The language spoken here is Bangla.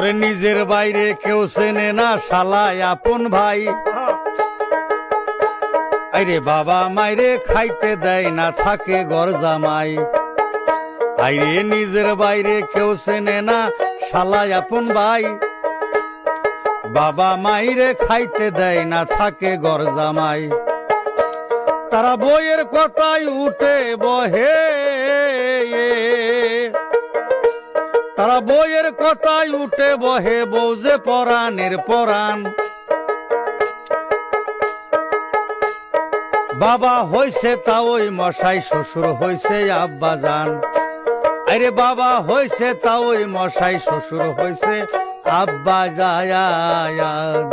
ওরে নিজের বাইরে কেউ চেনে না শালায় আপন ভাই। আইরে বাবা মাইরে খাইতে দেয় না থাকে ঘর জামাই। আইরে নিজের বাইরে কেউ চেনে না শালায় আপন ভাই। বাবা মাইরে খাইতে দেয় না থাকে ঘর জামাই। তারা বইয়ের কথায় উঠে বহে, তারা বইয়ের কথায় উঠে বহে, বউ যে পরাণের পরাণ। বাবা হইছে তা ওই মশাই, শ্বশুর হইছে আব্বা জান। আরে বাবা হইছে তা ওই মশাই, শ্বশুর হইছে আব্বা জান।